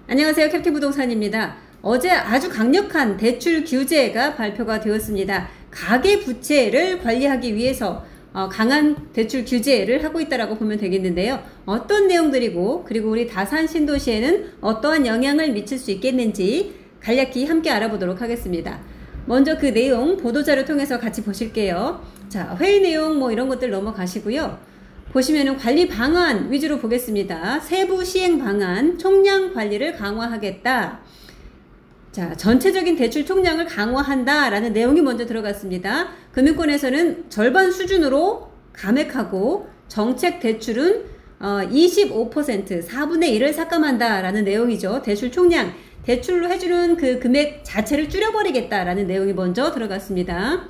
안녕하세요. 캡틴 부동산입니다. 어제 아주 강력한 대출 규제가 발표가 되었습니다. 가계부채를 관리하기 위해서 강한 대출 규제를 하고 있다고 보면 되겠는데요. 어떤 내용들이고 그리고 우리 다산 신도시에는 어떠한 영향을 미칠 수 있겠는지 간략히 함께 알아보도록 하겠습니다. 먼저 그 내용 보도자를 통해서 같이 보실게요. 자, 회의 내용 이런 것들 넘어가시고요. 보시면은 관리 방안 위주로 보겠습니다. 세부 시행 방안, 총량 관리를 강화하겠다. 자, 전체적인 대출 총량을 강화한다 라는 내용이 먼저 들어갔습니다. 금융권에서는 절반 수준으로 감액하고 정책 대출은 25%, 4분의 1을 삭감한다 라는 내용이죠. 대출 총량, 대출로 해주는 그 금액 자체를 줄여버리겠다 라는 내용이 먼저 들어갔습니다.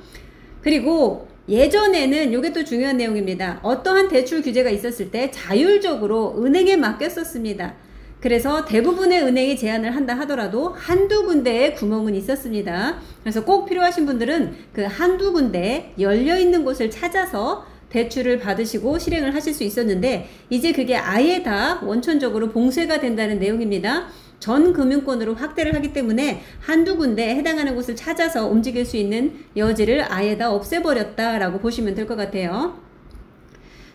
그리고 예전에는 이게 또 중요한 내용입니다. 어떠한 대출 규제가 있었을 때 자율적으로 은행에 맡겼었습니다. 그래서 대부분의 은행이 제한을 한다 하더라도 한두 군데의 구멍은 있었습니다. 그래서 꼭 필요하신 분들은 그 한두 군데 열려있는 곳을 찾아서 대출을 받으시고 실행을 하실 수 있었는데 이제 그게 아예 다 원천적으로 봉쇄가 된다는 내용입니다. 전 금융권으로 확대를 하기 때문에 한두 군데 해당하는 곳을 찾아서 움직일 수 있는 여지를 아예 다 없애버렸다라고 보시면 될 것 같아요.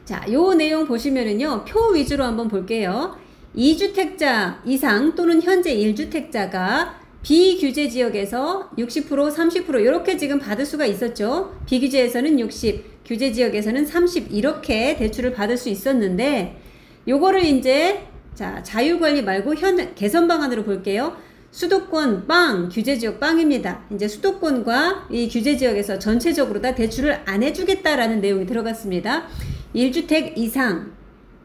자, 요 내용 보시면은요, 표 위주로 한번 볼게요. 2주택자 이상 또는 현재 1주택자가 비규제 지역에서 60%, 30% 이렇게 지금 받을 수가 있었죠. 비규제에서는 60, 규제 지역에서는 30 이렇게 대출을 받을 수 있었는데 요거를 이제 자, 자율관리 말고 개선 방안으로 볼게요. 수도권 빵, 규제지역 빵입니다. 이제 수도권과 이 규제지역에서 전체적으로 다 대출을 안 해주겠다라는 내용이 들어갔습니다. 1주택 이상,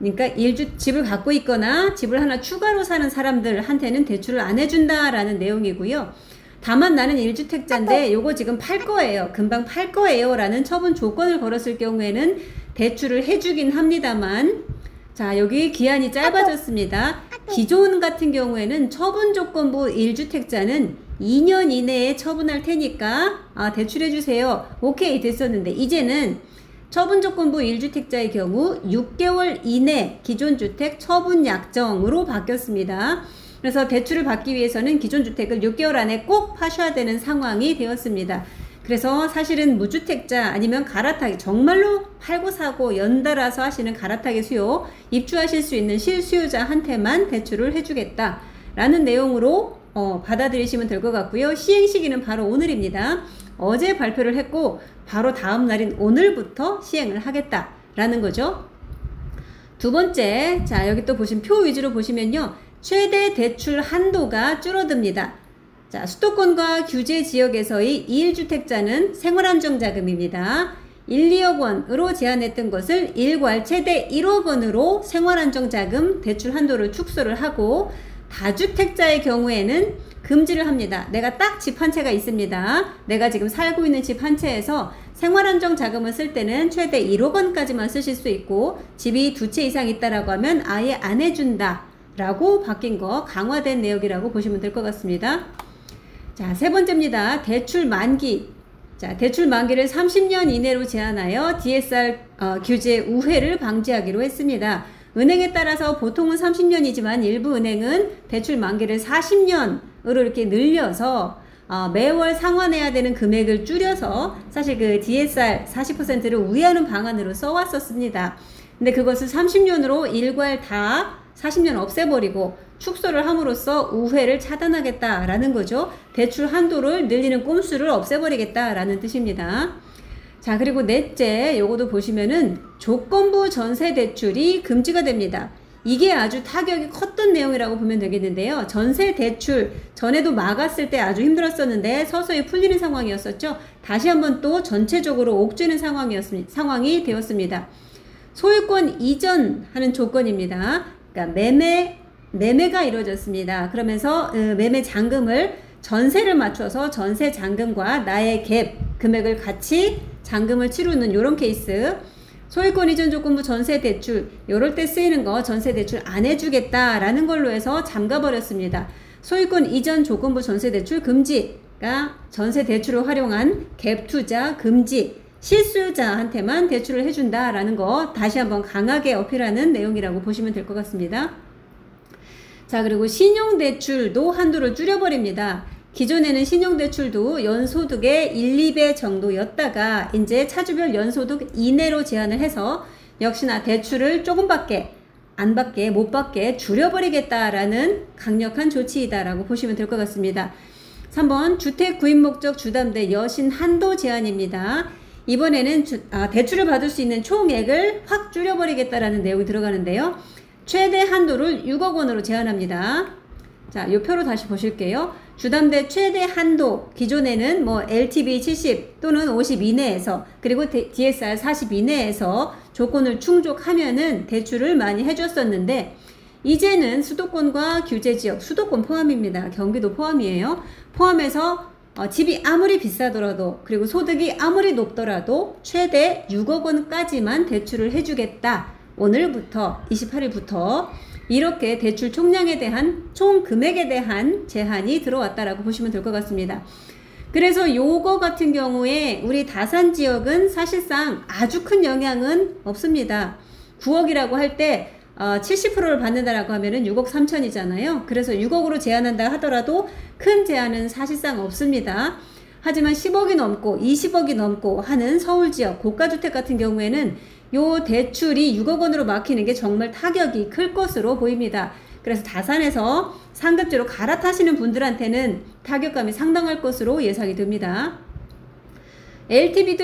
그러니까 집을 갖고 있거나 집을 하나 추가로 사는 사람들한테는 대출을 안 해준다라는 내용이고요. 다만 나는 1주택자인데 요거 지금 팔 거예요. 금방 팔 거예요. 라는 처분 조건을 걸었을 경우에는 대출을 해주긴 합니다만 자, 여기 기한이 짧아졌습니다. 기존 같은 경우에는 처분 조건부 1주택자는 2년 이내에 처분할 테니까 대출해주세요. 오케이 됐었는데 이제는 처분 조건부 1주택자의 경우 6개월 이내 기존 주택 처분 약정으로 바뀌었습니다. 그래서 대출을 받기 위해서는 기존 주택을 6개월 안에 꼭 파셔야 되는 상황이 되었습니다. 그래서 사실은 무주택자 아니면 갈아타기 정말로 팔고 사고 연달아서 하시는 갈아타기 수요 입주하실 수 있는 실수요자한테만 대출을 해주겠다 라는 내용으로 받아들이시면 될 것 같고요. 시행 시기는 바로 오늘입니다. 어제 발표를 했고 바로 다음 날인 오늘부터 시행을 하겠다 라는 거죠. 두 번째, 자 여기 또 보시면 표 위주로 보시면요, 최대 대출 한도가 줄어듭니다. 자, 수도권과 규제 지역에서의 2일주택자는 생활안정자금입니다. 1, 2억 원으로 제한했던 것을 일괄 최대 1억 원으로 생활안정자금 대출 한도를 축소를 하고 다주택자의 경우에는 금지를 합니다. 내가 딱 집 한 채가 있습니다. 내가 지금 살고 있는 집 한 채에서 생활안정자금을 쓸 때는 최대 1억 원까지만 쓰실 수 있고 집이 2채 이상 있다라고 하면 아예 안 해준다 라고 바뀐 거 강화된 내용이라고 보시면 될 것 같습니다. 자, 세 번째입니다. 대출 만기. 자, 대출 만기를 30년 이내로 제한하여 DSR 규제 우회를 방지하기로 했습니다. 은행에 따라서 보통은 30년이지만 일부 은행은 대출 만기를 40년으로 이렇게 늘려서 매월 상환해야 되는 금액을 줄여서 사실 그 DSR 40%를 우회하는 방안으로 써왔었습니다. 근데 그것을 30년으로 일괄 다 40년 없애버리고 축소를 함으로써 우회를 차단하겠다라는 거죠. 대출 한도를 늘리는 꼼수를 없애버리겠다라는 뜻입니다. 자, 그리고 넷째, 요거도 보시면은 조건부 전세 대출이 금지가 됩니다. 이게 아주 타격이 컸던 내용이라고 보면 되겠는데요. 전세 대출 전에도 막았을 때 아주 힘들었었는데 서서히 풀리는 상황이었었죠. 다시 한번 또 전체적으로 옥죄는 상황이 되었습니다. 소유권 이전하는 조건입니다. 그러니까 매매가 이루어졌습니다. 그러면서 매매 잔금을 전세를 맞춰서 전세 잔금과 나의 갭 금액을 같이 잔금을 치르는 이런 케이스. 소유권 이전 조건부 전세 대출 이럴 때 쓰이는 거 전세 대출 안 해주겠다라는 걸로 해서 잠가버렸습니다. 소유권 이전 조건부 전세 대출 금지가 전세 대출을 활용한 갭 투자 금지, 실수요자한테만 대출을 해준다라는 거 다시 한번 강하게 어필하는 내용이라고 보시면 될 것 같습니다. 자, 그리고 신용대출도 한도를 줄여버립니다. 기존에는 신용대출도 연소득의 1, 2배 정도였다가 이제 차주별 연소득 이내로 제한을 해서 역시나 대출을 조금밖에 안 받게 못 받게 줄여버리겠다라는 강력한 조치이다라고 보시면 될 것 같습니다. 3번 주택 구입 목적 주담대 여신 한도 제한입니다. 이번에는 대출을 받을 수 있는 총액을 확 줄여버리겠다라는 내용이 들어가는데요. 최대 한도를 6억 원으로 제한합니다. 자, 이 표로 다시 보실게요. 주담대 최대 한도, 기존에는 뭐 LTV 70 또는 50 이내에서, 그리고 DSR 40 이내에서 조건을 충족하면은 대출을 많이 해줬었는데, 이제는 수도권과 규제지역, 수도권 포함입니다. 경기도 포함이에요. 포함해서 집이 아무리 비싸더라도, 그리고 소득이 아무리 높더라도 최대 6억 원까지만 대출을 해주겠다. 오늘부터 28일부터 이렇게 대출 총량에 대한 총 금액에 대한 제한이 들어왔다라고 보시면 될 것 같습니다. 그래서 요거 같은 경우에 우리 다산 지역은 사실상 아주 큰 영향은 없습니다. 9억이라고 할 때 70%를 받는다라고 하면은 6억 3천이잖아요. 그래서 6억으로 제한한다 하더라도 큰 제한은 사실상 없습니다. 하지만 10억이 넘고 20억이 넘고 하는 서울 지역 고가주택 같은 경우에는 요 대출이 6억 원으로 막히는 게 정말 타격이 클 것으로 보입니다. 그래서 다산에서 상급지로 갈아타시는 분들한테는 타격감이 상당할 것으로 예상이 됩니다. LTV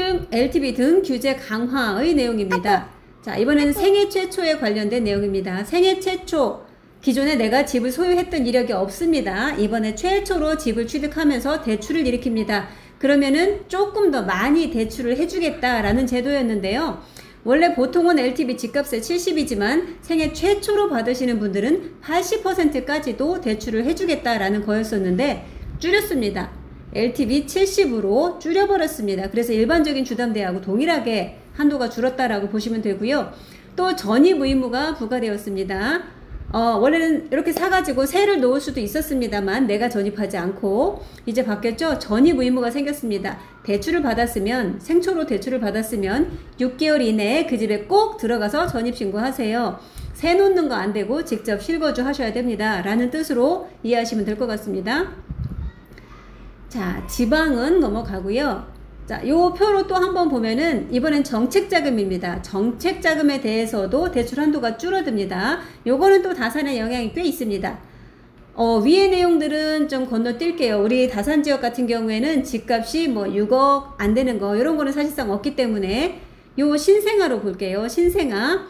등 규제 강화의 내용입니다. 자, 이번에는 생애 최초에 관련된 내용입니다. 생애 최초, 기존에 내가 집을 소유했던 이력이 없습니다. 이번에 최초로 집을 취득하면서 대출을 일으킵니다. 그러면은 조금 더 많이 대출을 해주겠다라는 제도였는데요. 원래 보통은 LTV 집값의 70이지만 생애 최초로 받으시는 분들은 80%까지도 대출을 해주겠다라는 거였었는데 줄였습니다. LTV 70으로 줄여버렸습니다. 그래서 일반적인 주담대하고 동일하게 한도가 줄었다라고 보시면 되고요. 또 전입 의무가 부과되었습니다. 원래는 이렇게 사가지고 세를 놓을 수도 있었습니다만 내가 전입하지 않고 이제 바뀌었죠. 전입 의무가 생겼습니다. 대출을 받았으면, 생초로 대출을 받았으면 6개월 이내에 그 집에 꼭 들어가서 전입신고하세요. 세 놓는 거 안 되고 직접 실거주 하셔야 됩니다. 라는 뜻으로 이해하시면 될 것 같습니다. 자, 지방은 넘어가고요. 자, 요 표로 또 한번 보면은 이번엔 정책자금입니다. 정책자금에 대해서도 대출 한도가 줄어듭니다. 요거는 또 다산의 영향이 꽤 있습니다. 위의 내용들은 좀 건너뛸게요. 우리 다산 지역 같은 경우에는 집값이 뭐 6억 안 되는 거, 이런 거는 사실상 없기 때문에 요 신생아로 볼게요. 신생아.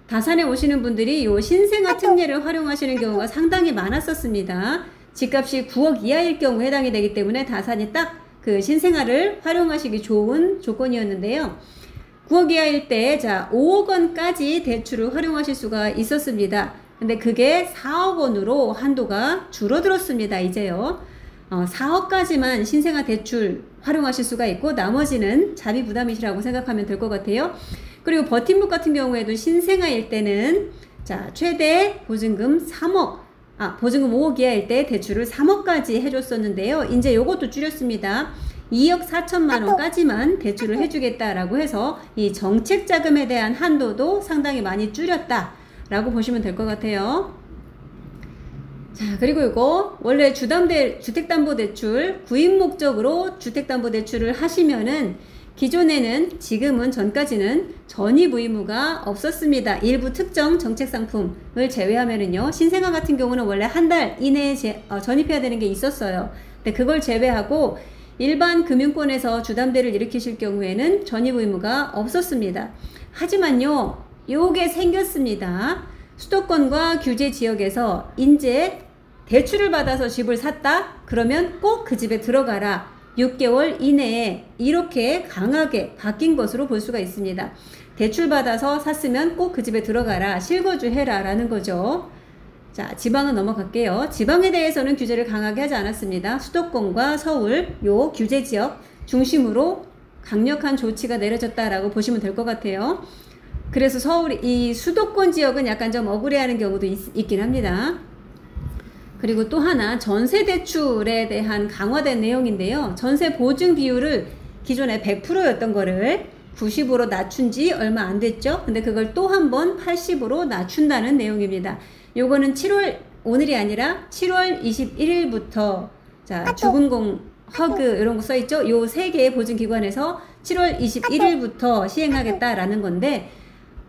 다산에 오시는 분들이 요 신생아 특례를 활용하시는 경우가 상당히 많았었습니다. 집값이 9억 이하일 경우 해당이 되기 때문에 다산이 딱 그 신생아를 활용하시기 좋은 조건이었는데요. 9억 이하일 때, 자, 5억 원까지 대출을 활용하실 수가 있었습니다. 근데 그게 4억 원으로 한도가 줄어들었습니다. 이제요. 4억까지만 신생아 대출 활용하실 수가 있고, 나머지는 자비 부담이시라고 생각하면 될 것 같아요. 그리고 버팀목 같은 경우에도 신생아일 때는, 자, 최대 보증금 3억, 보증금 5억 이하일 때 대출을 3억까지 해줬었는데요. 이제 요것도 줄였습니다. 2억 4천만 원까지만 대출을 해주겠다라고 해서 이 정책자금에 대한 한도도 상당히 많이 줄였다라고 보시면 될 것 같아요. 자, 그리고 이거 원래 주택담보대출 구입 목적으로 주택담보대출을 하시면은 기존에는, 지금은, 전까지는 전입 의무가 없었습니다. 일부 특정 정책 상품을 제외하면은요, 신생아 같은 경우는 원래 한 달 이내에 전입해야 되는 게 있었어요. 근데 그걸 제외하고 일반 금융권에서 주담대를 일으키실 경우에는 전입 의무가 없었습니다. 하지만요, 요게 생겼습니다. 수도권과 규제 지역에서 이제 대출을 받아서 집을 샀다? 그러면 꼭 그 집에 들어가라. 6개월 이내에 이렇게 강하게 바뀐 것으로 볼 수가 있습니다. 대출 받아서 샀으면 꼭 그 집에 들어가라, 실거주 해라 라는 거죠. 자, 지방은 넘어갈게요. 지방에 대해서는 규제를 강하게 하지 않았습니다. 수도권과 서울 요 규제 지역 중심으로 강력한 조치가 내려졌다라고 보시면 될 것 같아요. 그래서 이 수도권 지역은 약간 좀 억울해하는 경우도 있긴 합니다. 그리고 또 하나, 전세 대출에 대한 강화된 내용인데요. 전세 보증 비율을 기존에 100%였던 거를 90으로 낮춘 지 얼마 안 됐죠. 근데 그걸 또 한 번 80으로 낮춘다는 내용입니다. 요거는 7월 오늘이 아니라 7월 21일부터 자 주군공 허그 이런 거 써있죠. 요 3개의 보증기관에서 7월 21일부터 시행하겠다라는 건데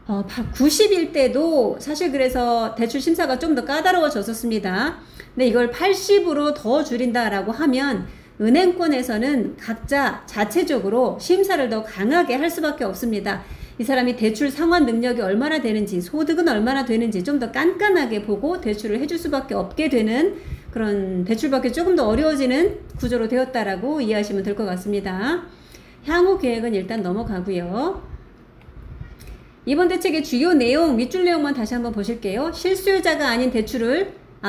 90일 때도 사실 그래서 대출 심사가 좀 더 까다로워졌었습니다. 근데 이걸 80으로 더 줄인다라고 하면 은행권에서는 각자 자체적으로 심사를 더 강하게 할 수밖에 없습니다. 이 사람이 대출 상환 능력이 얼마나 되는지, 소득은 얼마나 되는지 좀 더 깐깐하게 보고 대출을 해줄 수밖에 없게 되는 그런 대출받기 조금 더 어려워지는 구조로 되었다라고 이해하시면 될 것 같습니다. 향후 계획은 일단 넘어가고요. 이번 대책의 주요 내용, 밑줄 내용만 다시 한번 보실게요. 실수요자가 아닌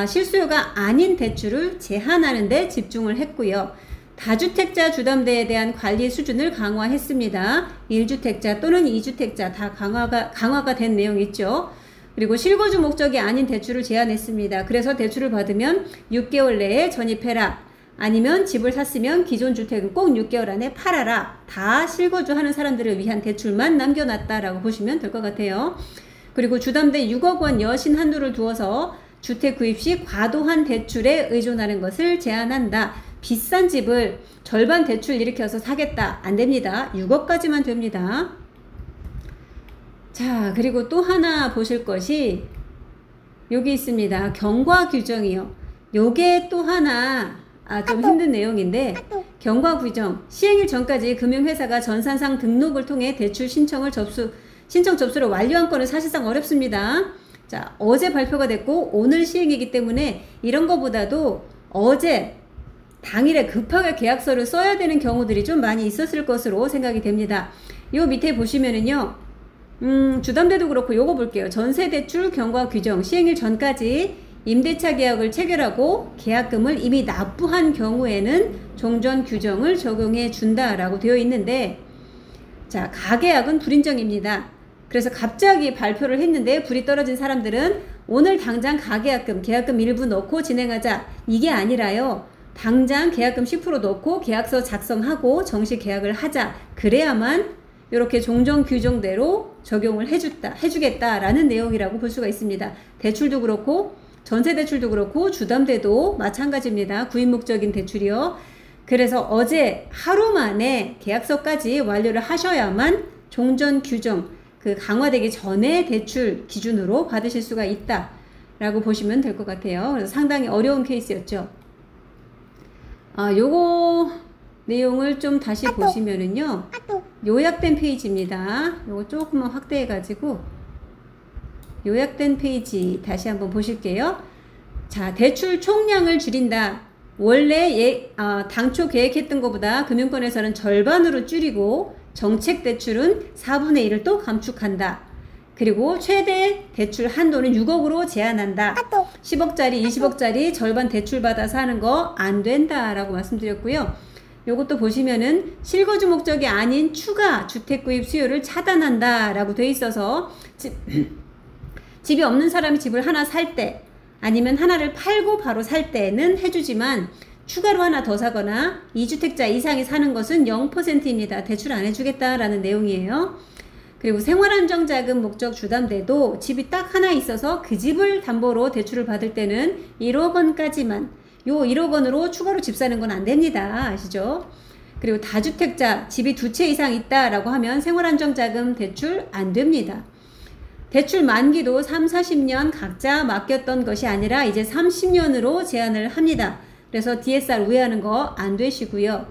실수요가 아닌 대출을 제한하는 데 집중을 했고요. 다주택자 주담대에 대한 관리 수준을 강화했습니다. 1주택자 또는 2주택자 다 강화가 된 내용이 있죠. 그리고 실거주 목적이 아닌 대출을 제한했습니다. 그래서 대출을 받으면 6개월 내에 전입해라. 아니면 집을 샀으면 기존 주택은 꼭 6개월 안에 팔아라. 다 실거주하는 사람들을 위한 대출만 남겨놨다라고 보시면 될 것 같아요. 그리고 주담대 6억 원 여신 한도를 두어서 주택 구입 시 과도한 대출에 의존하는 것을 제한한다. 비싼 집을 절반 대출 일으켜서 사겠다. 안 됩니다. 6억까지만 됩니다. 자, 그리고 또 하나 보실 것이 여기 있습니다. 경과 규정이요. 요게 또 하나 좀 힘든 내용인데, 경과 규정 시행일 전까지 금융회사가 전산상 등록을 통해 대출 신청 접수를 완료한 건은 사실상 어렵습니다. 자, 어제 발표가 됐고 오늘 시행이기 때문에 이런 거보다도 어제 당일에 급하게 계약서를 써야 되는 경우들이 좀 많이 있었을 것으로 생각이 됩니다. 요 밑에 보시면은요, 주담대도 그렇고 요거 볼게요. 전세대출 경과 규정 시행일 전까지 임대차 계약을 체결하고 계약금을 이미 납부한 경우에는 종전 규정을 적용해 준다라고 되어 있는데, 자, 가계약은 불인정입니다. 그래서 갑자기 발표를 했는데 불이 떨어진 사람들은 오늘 당장 가계약금, 계약금 일부 넣고 진행하자, 이게 아니라요. 당장 계약금 10% 넣고 계약서 작성하고 정식 계약을 하자. 그래야만 이렇게 종전 규정대로 적용을 해주겠다라는 내용이라고 볼 수가 있습니다. 대출도 그렇고 전세대출도 그렇고 주담대도 마찬가지입니다. 구입 목적인 대출이요. 그래서 어제 하루 만에 계약서까지 완료를 하셔야만 종전 규정 강화되기 전에 대출 기준으로 받으실 수가 있다라고 보시면 될 것 같아요. 그래서 상당히 어려운 케이스였죠. 요거 내용을 좀 다시 보시면은요, 요약된 페이지입니다. 요거 조금만 확대해가지고 요약된 페이지 다시 한번 보실게요. 자, 대출 총량을 줄인다. 원래 당초 계획했던 것보다 금융권에서는 절반으로 줄이고 정책 대출은 4분의 1을 또 감축한다. 그리고 최대 대출 한도는 6억으로 제한한다. 10억짜리, 20억짜리 절반 대출 받아서 하는 거 안 된다라고 말씀드렸고요. 요것도 보시면은 실거주 목적이 아닌 추가 주택 구입 수요를 차단한다 라고 돼 있어서 집이 없는 사람이 집을 하나 살 때 아니면 하나를 팔고 바로 살 때는 해주지만 추가로 하나 더 사거나 2주택자 이상이 사는 것은 0%입니다. 대출 안 해주겠다라는 내용이에요. 그리고 생활안정자금 목적 주담대도 집이 딱 하나 있어서 그 집을 담보로 대출을 받을 때는 1억 원까지만, 요 1억 원으로 추가로 집 사는 건 안 됩니다. 아시죠? 그리고 다주택자 집이 2채 이상 있다라고 하면 생활안정자금 대출 안 됩니다. 대출 만기도 30-40년 각자 맡겼던 것이 아니라 이제 30년으로 제한을 합니다. 그래서 DSR 우회하는 거 안 되시고요.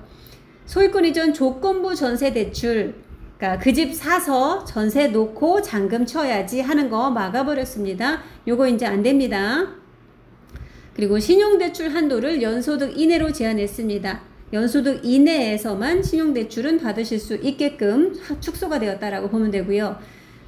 소유권 이전 조건부 전세 대출, 그러니까 그 집 사서 전세 놓고 잔금 쳐야지 하는 거 막아버렸습니다. 요거 이제 안 됩니다. 그리고 신용대출 한도를 연소득 이내로 제한했습니다. 연소득 이내에서만 신용대출은 받으실 수 있게끔 축소가 되었다라고 보면 되고요.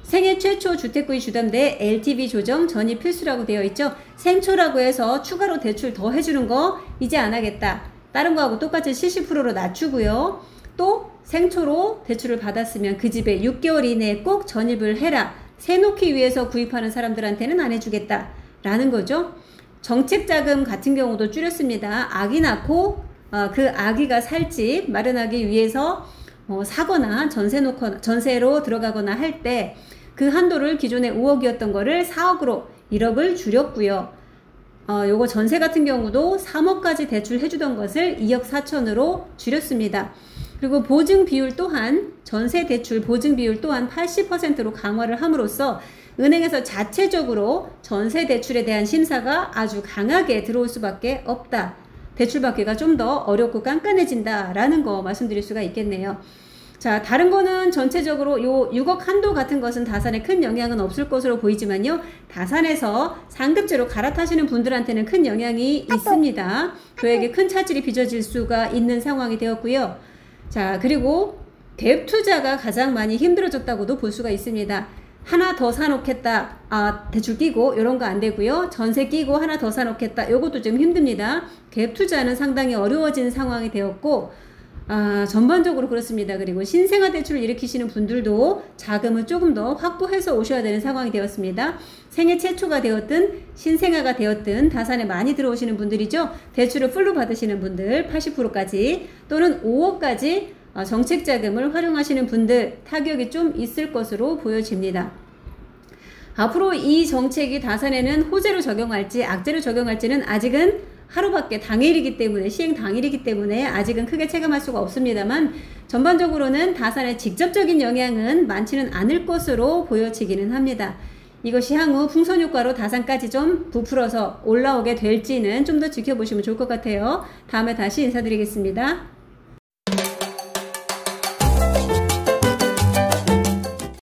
생애 최초 주택구입 주담대 LTV 조정 전입 필수라고 되어 있죠. 생초라고 해서 추가로 대출 더 해주는 거 이제 안 하겠다. 다른 거하고 똑같이 70%로 낮추고요. 또 생초로 대출을 받았으면 그 집에 6개월 이내에 꼭 전입을 해라. 세놓기 위해서 구입하는 사람들한테는 안 해주겠다 라는 거죠. 정책자금 같은 경우도 줄였습니다. 아기 낳고 그 아기가 살 집 마련하기 위해서 사거나 전세로 들어가거나 할 때 그 한도를 기존에 5억이었던 거를 4억으로 1억을 줄였고요. 요거 전세 같은 경우도 3억까지 대출해주던 것을 2억 4천으로 줄였습니다. 그리고 보증 비율 또한 전세 대출 보증 비율 또한 80%로 강화를 함으로써 은행에서 자체적으로 전세 대출에 대한 심사가 아주 강하게 들어올 수밖에 없다. 대출 받기가 좀 더 어렵고 깐깐해진다 라는 거 말씀드릴 수가 있겠네요. 자, 다른 거는 전체적으로 요 6억 한도 같은 것은 다산에 큰 영향은 없을 것으로 보이지만요. 다산에서 상급제로 갈아타시는 분들한테는 큰 영향이 있습니다. 그에게 큰 차질이 빚어질 수가 있는 상황이 되었고요. 자, 그리고 갭 투자가 가장 많이 힘들어졌다고도 볼 수가 있습니다. 하나 더 사놓겠다. 대출 끼고 이런 거 안 되고요. 전세 끼고 하나 더 사놓겠다. 요것도 좀 힘듭니다. 갭 투자는 상당히 어려워진 상황이 되었고 전반적으로 그렇습니다. 그리고 신생아 대출을 일으키시는 분들도 자금을 조금 더 확보해서 오셔야 되는 상황이 되었습니다. 생애 최초가 되었든 신생아가 되었든 다산에 많이 들어오시는 분들이죠. 대출을 풀로 받으시는 분들 80%까지 또는 5억까지 정책 자금을 활용하시는 분들 타격이 좀 있을 것으로 보여집니다. 앞으로 이 정책이 다산에는 호재로 적용할지 악재로 적용할지는 아직은 하루밖에 당일이기 때문에 시행 당일이기 때문에 아직은 크게 체감할 수가 없습니다만 전반적으로는 다산에 직접적인 영향은 많지는 않을 것으로 보여지기는 합니다. 이것이 향후 풍선 효과로 다산까지 좀 부풀어서 올라오게 될지는 좀 더 지켜보시면 좋을 것 같아요. 다음에 다시 인사드리겠습니다.